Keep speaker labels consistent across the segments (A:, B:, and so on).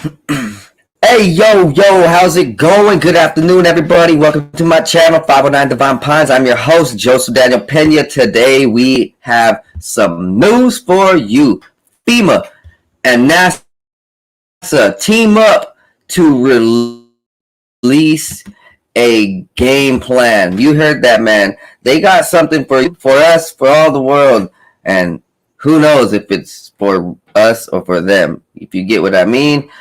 A: Hey, yo, how's it going? Good afternoon, everybody. Welcome to my channel, 509 Divine Pines. I'm your host, Joseph Daniel Pena. Today, we have some news for you. FEMA and NASA team up to release a game plan. You heard that, man. They got something for us, for all the world. And who knows if it's for us or for them, if you get what I mean.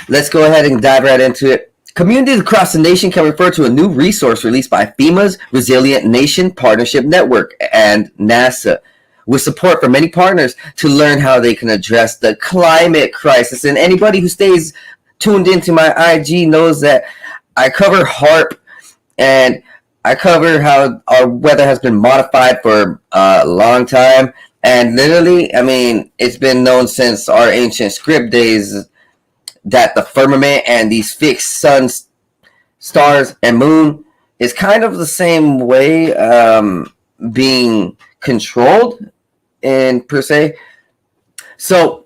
A: Let's go ahead and dive right into it. Communities across the nation can refer to a new resource released by FEMA's Resilient Nation Partnership Network and NASA, with support from many partners to learn how they can address the climate crisis. And anybody who stays tuned into my IG knows that I cover HARP and I cover how our weather has been modified for a long time. And literally, I mean, it's been known since our ancient script days that the firmament and these fixed suns, stars, and moon is kind of the same way being controlled in per se. So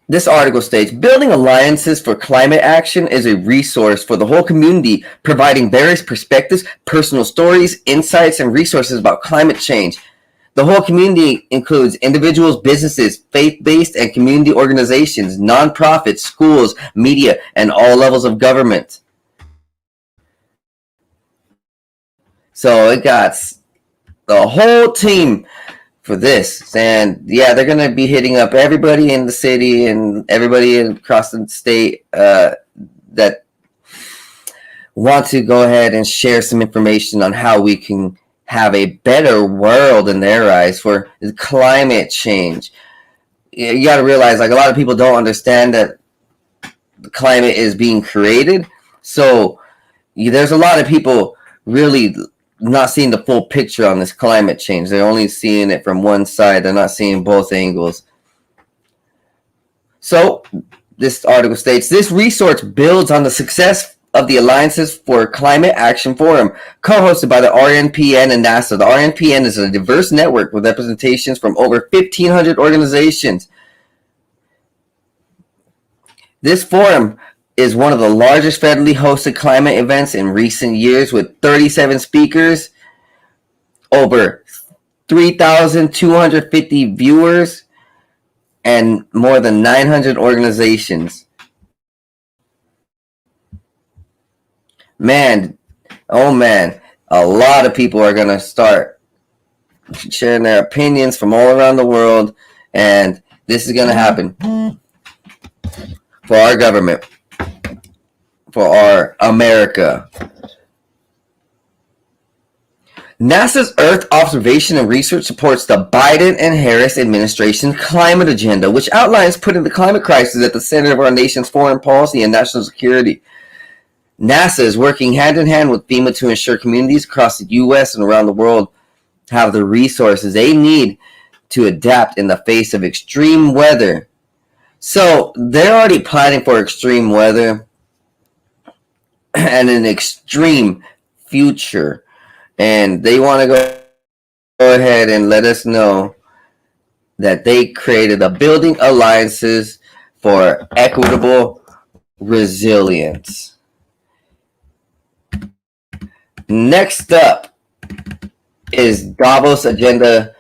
A: this article states, building alliances for climate action is a resource for the whole community, providing various perspectives, personal stories, insights, and resources about climate change. The whole community includes individuals, businesses, faith-based and community organizations, nonprofits, schools, media, and all levels of government. So it got the whole team for this. And yeah, they're going to be hitting up everybody in the city and everybody across the state that want to go ahead and share some information on how we can have a better world in their eyes for climate change. You got to realize, like, a lot of people don't understand that the climate is being created. So there's a lot of people really not seeing the full picture on this climate change. They're only seeing it from one side. They're not seeing both angles. So this article states, this resource builds on the success of the Alliances for Climate Action Forum, co-hosted by the RNPN and NASA. The RNPN is a diverse network with representations from over 1,500 organizations. This forum is one of the largest federally hosted climate events in recent years, with 37 speakers, over 3,250 viewers, and more than 900 organizations. Man, oh man, a lot of people are going to start sharing their opinions from all around the world, and this is going to happen for our government, for our America. NASA's Earth observation and research supports the Biden and Harris administration's climate agenda, which outlines putting the climate crisis at the center of our nation's foreign policy and national security. NASA is working hand in hand with FEMA to ensure communities across the U.S. and around the world have the resources they need to adapt in the face of extreme weather. So they're already planning for extreme weather and an extreme future. And they want to go ahead and let us know that they created a building alliances for equitable resilience. Next up is Davos Agenda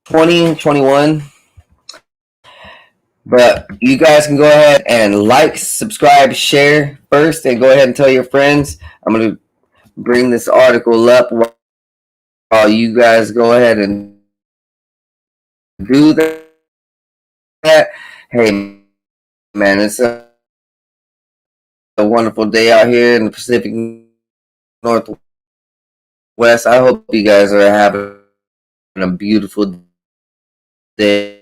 A: 2021. But you guys can go ahead and like, subscribe, share first, and go ahead and tell your friends. I'm going to bring this article up while you guys go ahead and do that. Hey, man, it's a wonderful day out here in the Pacific Northwest. I hope you guys are having a beautiful day.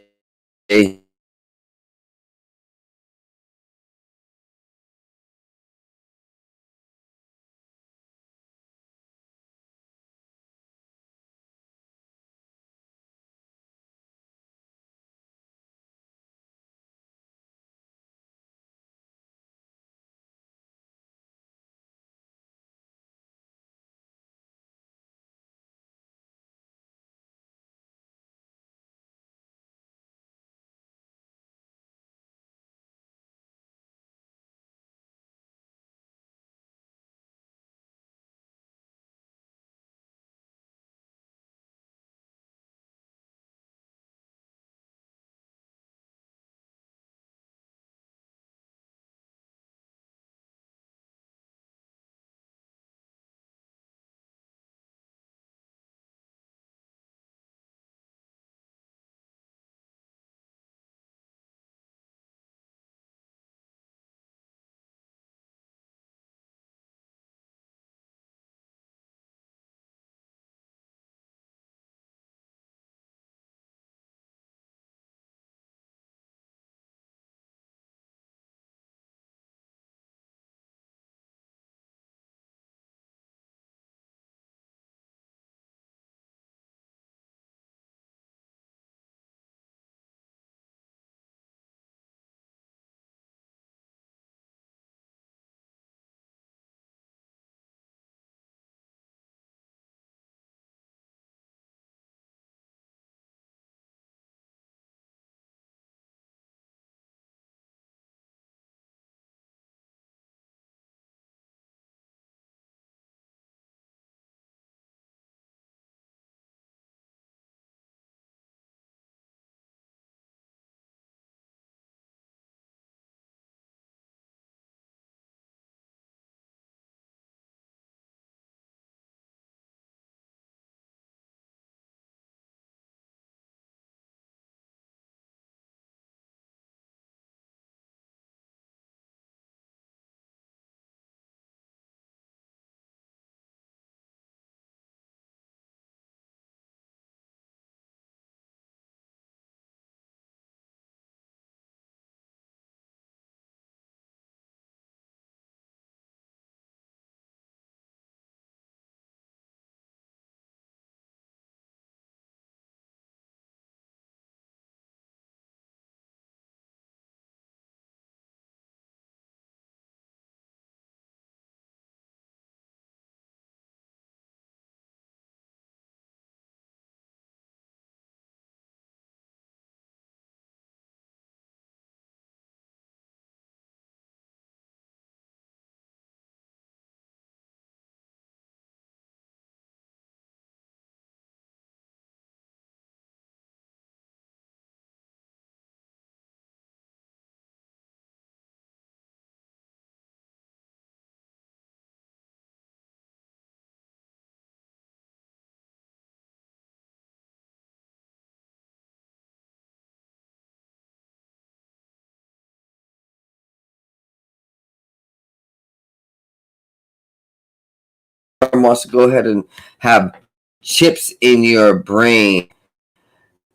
A: firm wants to go ahead and have chips in your brain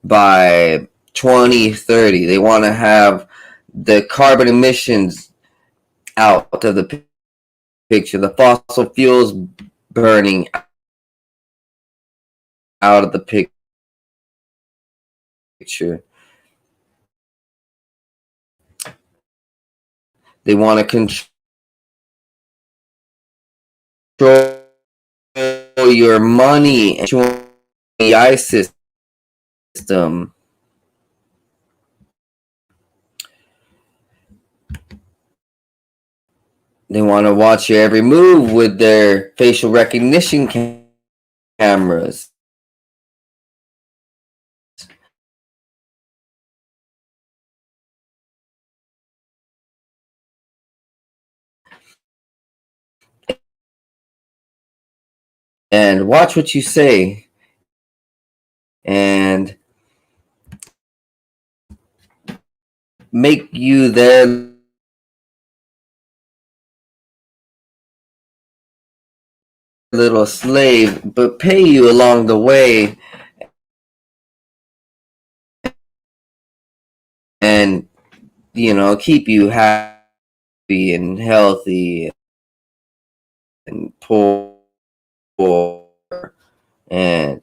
A: by 2030. They want to have the carbon emissions out of the picture, the fossil fuels burning out of the picture. They want to control your money and the AI system. They want to watch your every move with their facial recognition cameras. And watch what you say. And make you their little slave, but pay you along the way and, keep you happy and healthy and poor and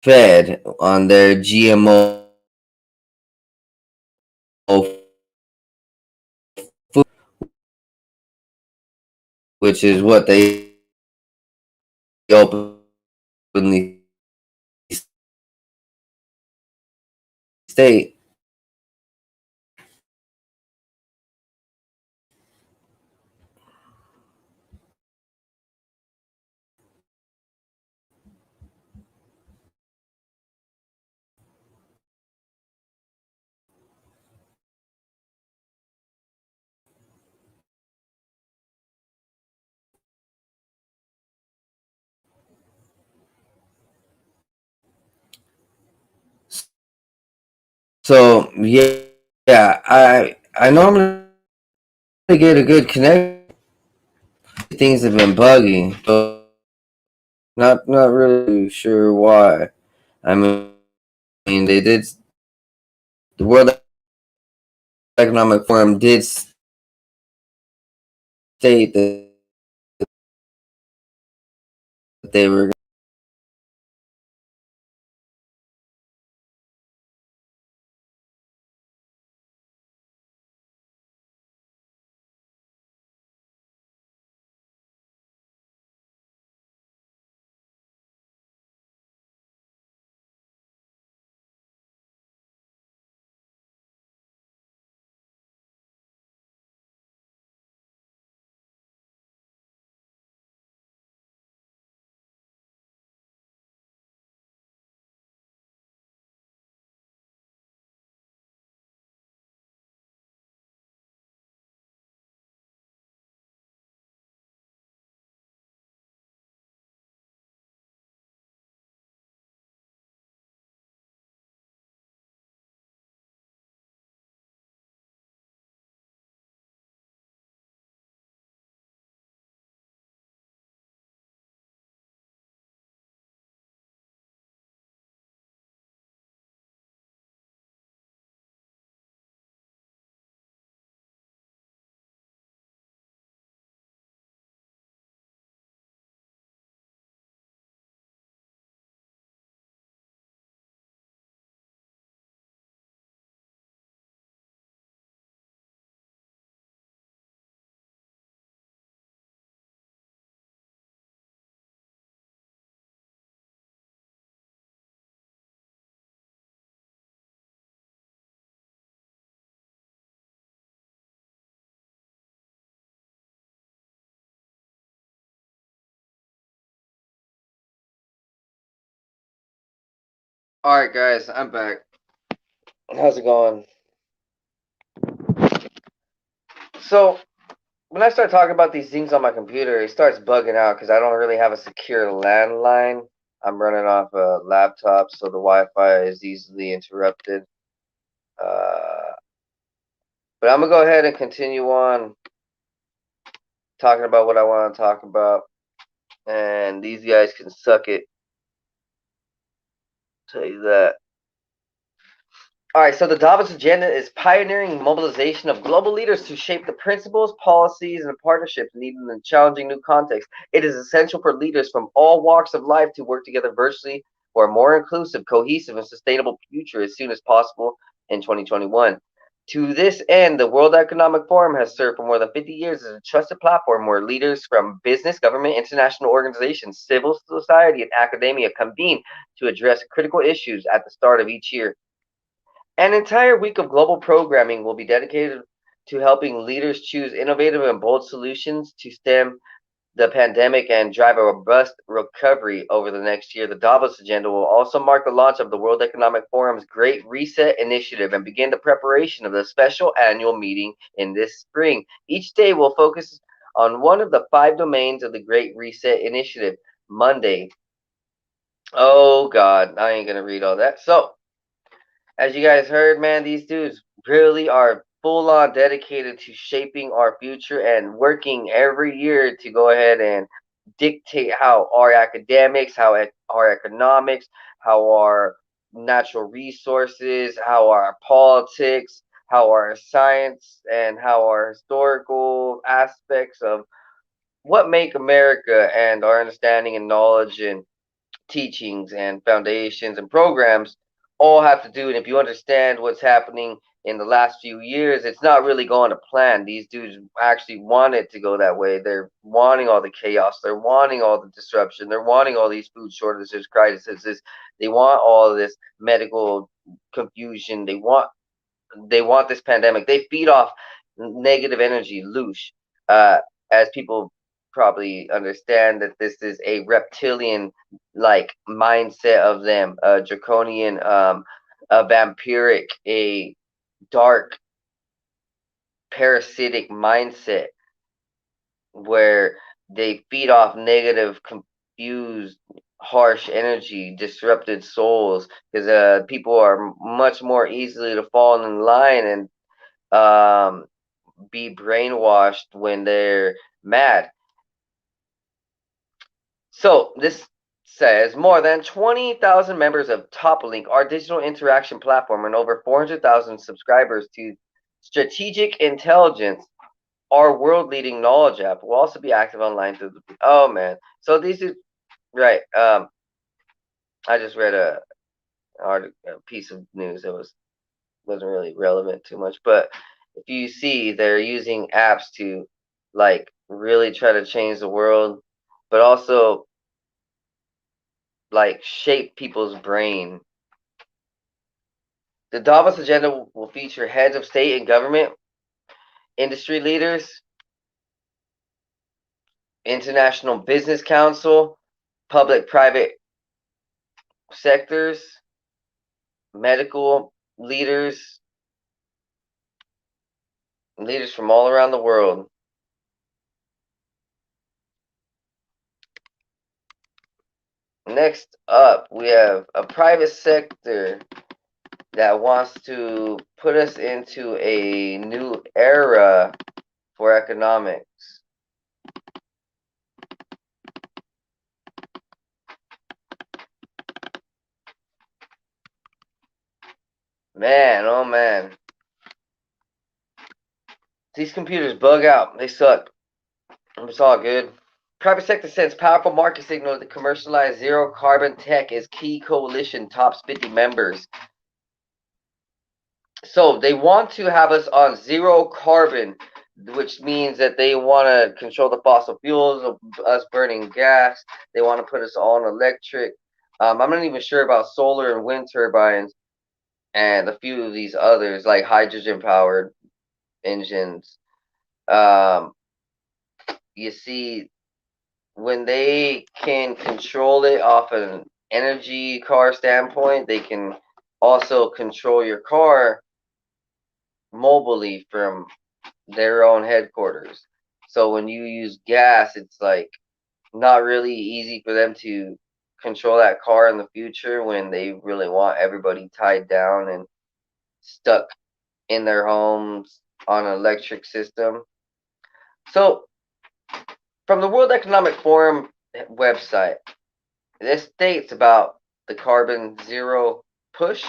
A: fed on their GMO food, which is what they openly state. So yeah, I normally get a good connection. Things have been buggy, but not really sure why. I mean, they did. The World Economic Forum did state that they were. All right, guys, I'm back. How's it going? So when I start talking about these things on my computer, it starts bugging out because I don't really have a secure landline. I'm running off a laptop, so the Wi-Fi is easily interrupted. But I'm gonna go ahead and continue on talking about what I want to talk about, and these guys can suck it. Tell you that. All right, so the Davos Agenda is pioneering mobilization of global leaders to shape the principles, policies, and partnerships needed in a challenging new context. It is essential for leaders from all walks of life to work together virtually for a more inclusive, cohesive, and sustainable future as soon as possible in 2021. To this end, the World Economic Forum has served for more than 50 years as a trusted platform where leaders from business, government, international organizations, civil society, and academia convene to address critical issues at the start of each year. An entire week of global programming will be dedicated to helping leaders choose innovative and bold solutions to stem the pandemic and drive a robust recovery over the next year. The Davos Agenda will also mark the launch of the World Economic Forum's Great Reset Initiative and begin the preparation of the special annual meeting in this spring. Each day will focus on one of the 5 domains of the Great Reset Initiative. Monday. Oh, God, I ain't going to read all that. So, as you guys heard, man, these dudes really are full on dedicated to shaping our future and working every year to go ahead and dictate how our academics, how our economics, how our natural resources, how our politics, how our science, and how our historical aspects of what make America and our understanding and knowledge and teachings and foundations and programs all have to do. And if you understand what's happening in the last few years, it's not really going to plan. These dudes actually want it to go that way. They're wanting all the chaos. They're wanting all the disruption. They're wanting all these food shortages, crises. They want all of this medical confusion. They want this pandemic. They feed off negative energy, loosh. Uh, as people probably understand that this is a reptilian like mindset of them, a draconian, a vampiric, a dark parasitic mindset where they feed off negative, confused, harsh energy, disrupted souls, because people are much more easily to fall in line and be brainwashed when they're mad. So this says more than 20,000 members of TopLink, our digital interaction platform, and over 400,000 subscribers to Strategic Intelligence, our world-leading knowledge app, will also be active online through the. Oh man! So these are right. I just read a piece of news that wasn't really relevant too much, but if you see, they're using apps to like really try to change the world, but also like shape people's brain. The Davos Agenda will feature heads of state and government, industry leaders, international business council, public-private sectors, medical leaders, leaders from all around the world. Next up, we have a private sector that wants to put us into a new era for economics. Man, oh man. These computers bug out. They suck. It's all good. Private sector sends powerful market signal to commercialize zero carbon tech as key coalition tops 50 members. So they want to have us on zero carbon, which means that they want to control the fossil fuels, us burning gas. They want to put us all on electric. I'm not even sure about solar and wind turbines and a few of these others like hydrogen powered engines. You see, when they can control it off an energy car standpoint, they can also control your car mobilely from their own headquarters. So when you use gas, it's like not really easy for them to control that car in the future when they really want everybody tied down and stuck in their homes on an electric system. So From the World Economic Forum website, this states about the carbon zero push.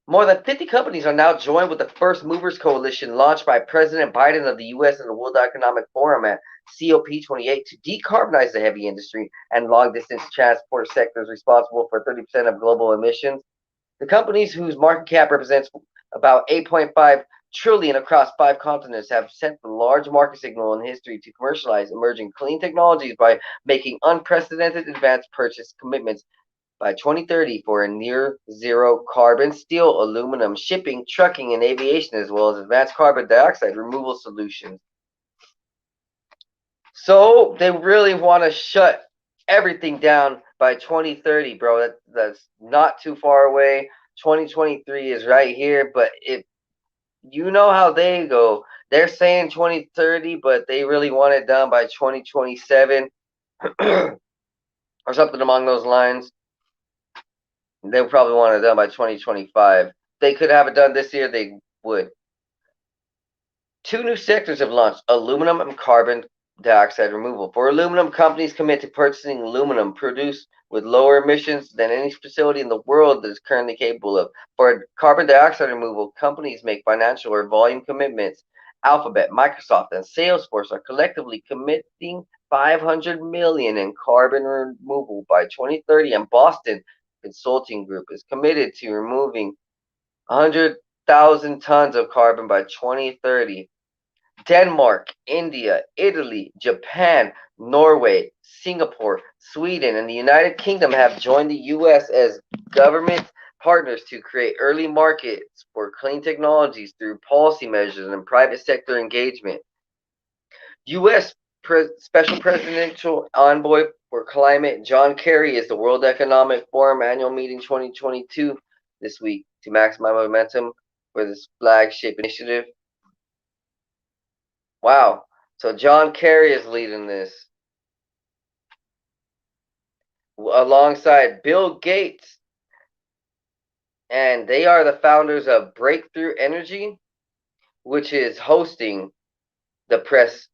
A: More than 50 companies are now joined with the First Movers Coalition launched by President Biden of the U.S. and the World Economic Forum at COP28 to decarbonize the heavy industry and long-distance transport sectors responsible for 30% of global emissions. The companies whose market cap represents about 8.5 trillion across 5 continents have sent the large market signal in history to commercialize emerging clean technologies by making unprecedented advanced purchase commitments by 2030 for a near zero carbon steel, aluminum, shipping, trucking, and aviation, as well as advanced carbon dioxide removal solutions. So they really want to shut everything down by 2030, bro. That's not too far away. 2023 is right here, but if you know how they go, they're saying 2030, but they really want it done by 2027 or something along those lines. They probably want it done by 2025. They could have it done this year, they would. 2 new sectors have launched: aluminum and carbon dioxide removal. For aluminum, companies commit to purchasing aluminum produced with lower emissions than any facility in the world that is currently capable of. For carbon dioxide removal, companies make financial or volume commitments. Alphabet, Microsoft, and Salesforce are collectively committing 500 million in carbon removal by 2030, and Boston Consulting Group is committed to removing 100,000 tons of carbon by 2030. Denmark, India, Italy, Japan, Norway, Singapore, Sweden, and the United Kingdom have joined the U.S. as government partners to create early markets for clean technologies through policy measures and private sector engagement. U.S. Special Presidential Envoy for Climate John Kerry is the World Economic Forum Annual Meeting 2022 this week to maximize momentum for this flagship initiative. Wow. So John Kerry is leading this alongside Bill Gates, and they are the founders of Breakthrough Energy, which is hosting the press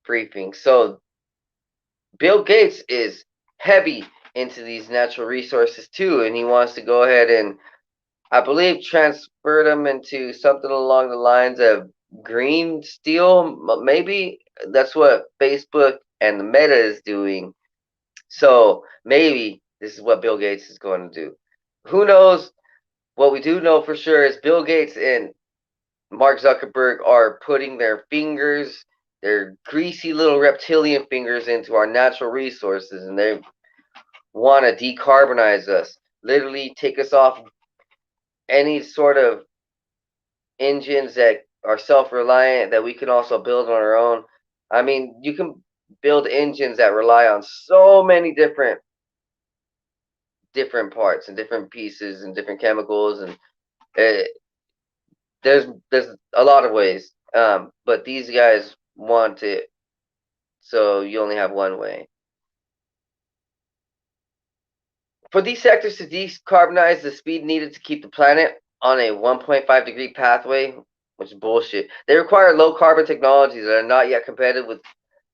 A: briefing. So Bill Gates is heavy into these natural resources too, and he wants to go ahead and, I believe, transfer them into something along the lines of green steel. Maybe that's what Facebook and the Meta is doing. So maybe this is what Bill Gates is going to do. Who knows? What we do know for sure is Bill Gates and Mark Zuckerberg are putting their fingers, their greasy little reptilian fingers, into our natural resources, and they want to decarbonize us. Literally take us off any sort of engines that are self-reliant that we can also build on our own. I mean, you can build engines that rely on so many different parts and different pieces and different chemicals, and there's a lot of ways. But these guys want it, so you only have one way. For these sectors to decarbonize the speed needed to keep the planet on a 1.5 degree pathway, which is bullshit. They require low carbon technologies that are not yet competitive with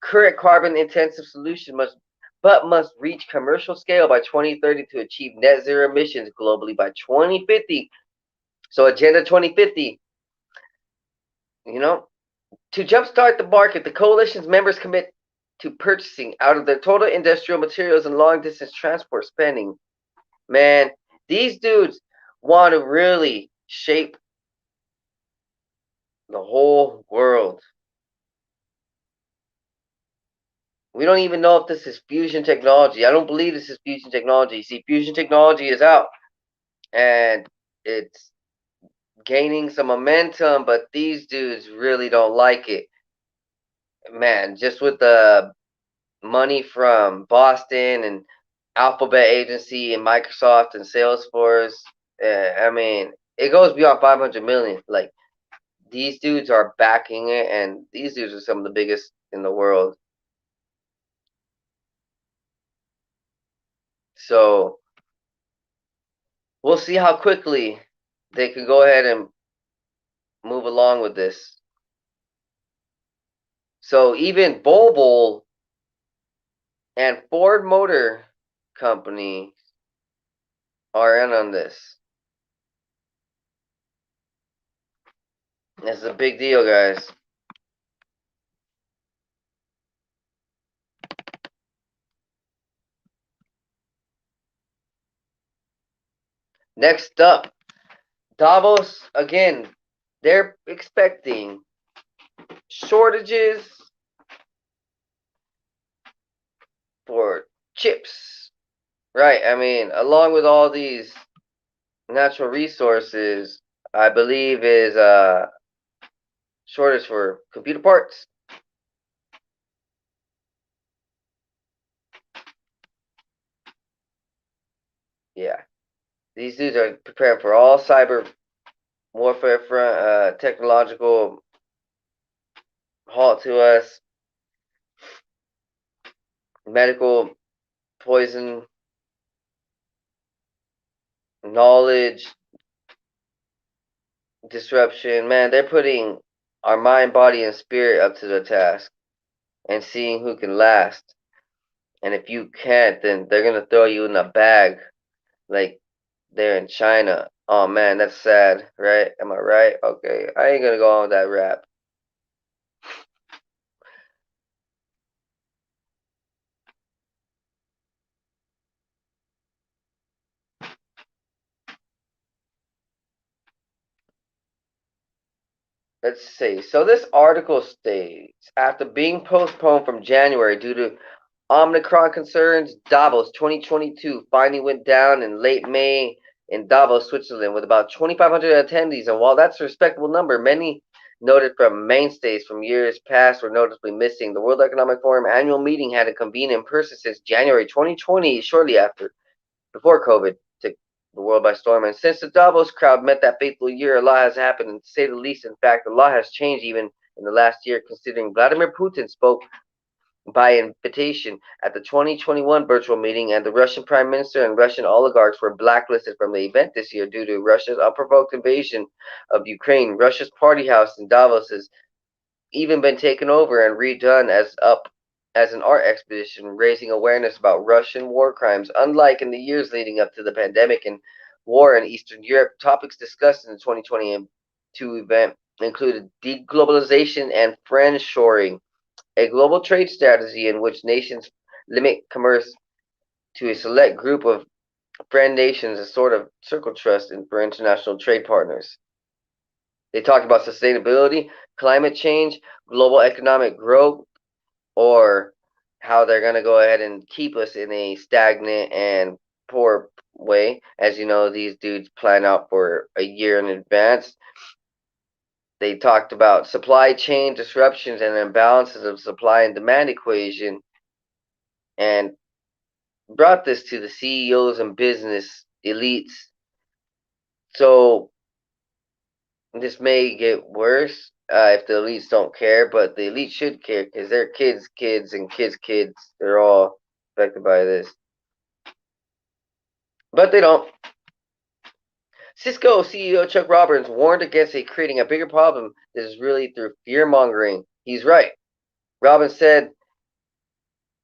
A: current carbon intensive solutions, but must reach commercial scale by 2030 to achieve net zero emissions globally by 2050. So Agenda 2050, to jumpstart the market, the coalition's members commit to purchasing out of their total industrial materials and long distance transport spending. Man, these dudes want to really shape the whole world. We don't even know if this is fusion technology. I don't believe this is fusion technology. See, fusion technology is out and it's gaining some momentum, but these dudes really don't like it. Man, just with the money from Boston and Alphabet Agency and Microsoft and Salesforce, I mean, it goes beyond 500 million. Like, these dudes are backing it, and these dudes are some of the biggest in the world. So we'll see how quickly they can go ahead and move along with this. So even Volvo and Ford Motor Company are in on this. This is a big deal, guys. Next up, Davos, again, they're expecting shortages for chips. Right, I mean, along with all these natural resources, I believe is shortage for computer parts. Yeah, these dudes are preparing for all cyber warfare front, technological halt to us, medical poison, knowledge disruption. Man, they're putting our mind, body, and spirit up to the task and seeing who can last. And if you can't, then they're gonna throw you in a bag like they're in China. Oh man, that's sad, right? Am I right? Okay, I ain't gonna go on with that rap. Let's see. So this article states after being postponed from January due to Omicron concerns, Davos 2022 finally went down in late May in Davos, Switzerland, with about 2,500 attendees. And while that's a respectable number, many noted from mainstays from years past were noticeably missing. The World Economic Forum annual meeting hadn't convened in person since January 2020, shortly before COVID took the world by storm. And since the Davos crowd met that fateful year, a lot has happened, and to say the least. In fact, a lot has changed even in the last year, considering Vladimir Putin spoke by invitation at the 2021 virtual meeting, and the Russian Prime Minister and Russian oligarchs were blacklisted from the event this year due to Russia's unprovoked invasion of Ukraine. Russia's party house in Davos has even been taken over and redone as an art exhibition, raising awareness about Russian war crimes. Unlike in the years leading up to the pandemic and war in Eastern Europe, topics discussed in the 2022 event included deglobalization and friendshoring, a global trade strategy in which nations limit commerce to a select group of friend nations, a sort of circle trust for international trade partners. They talked about sustainability, climate change, global economic growth, or how they're going to go ahead and keep us in a stagnant and poor way. As you know, these dudes plan out for a year in advance. They talked about supply chain disruptions and imbalances of supply and demand equation, and brought this to the CEOs and business elites. So this may get worse if the elites don't care, but the elites should care because their kids, and kids, they're all affected by this. But they don't. Cisco CEO Chuck Robbins warned against creating a bigger problem that is really through fear mongering. He's right. Robbins said,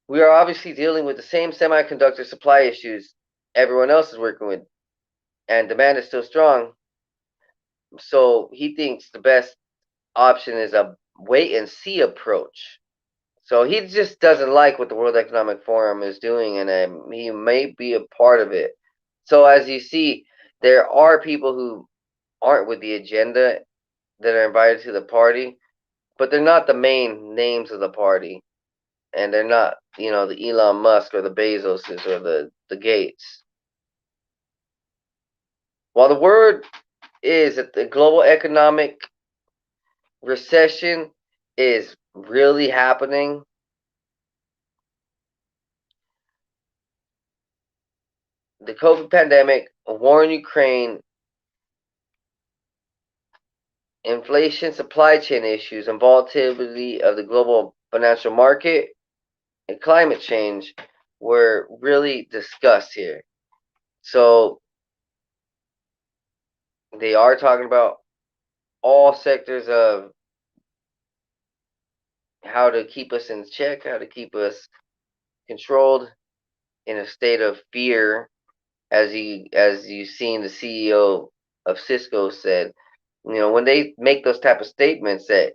A: "We are obviously dealing with the same semiconductor supply issues everyone else is working with, and demand is still strong." So he thinks the best option is a wait and see approach. So he just doesn't like what the World Economic Forum is doing, and he may be a part of it. So as you see, there are people who aren't with the agenda that are invited to the party, but they're not the main names of the party, and they're not, the Elon Musk or the Bezoses or the Gates. While the word is that the global economic recession is really happening, the COVID pandemic, a war in Ukraine, inflation, supply chain issues, and volatility of the global financial market, and climate change were really discussed here. So they are talking about all sectors of
B: how to keep us in check, how to keep us controlled in a state of fear, as you seen the CEO of Cisco said. When they make those type of statements that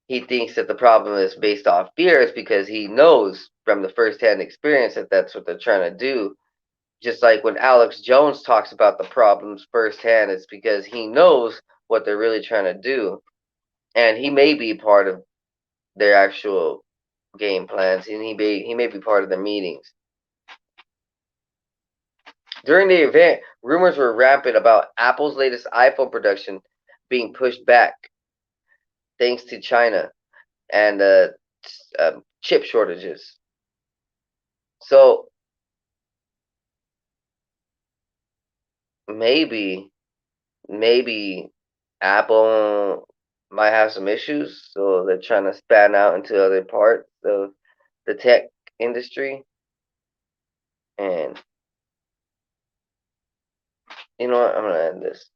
B: he thinks that the problem is based off fear, is because he knows from the firsthand experience that that's what they're trying to do. Just like when Alex Jones talks about the problems firsthand, it's because he knows what they're really trying to do, and he may be part of their actual game plans, and he may be part of the meetings. During the event, rumors were rampant about Apple's latest iPhone production being pushed back thanks to China and chip shortages. So maybe, maybe Apple might have some issues, so they're trying to span out into other parts of the tech industry. And you know what? I'm gonna end this.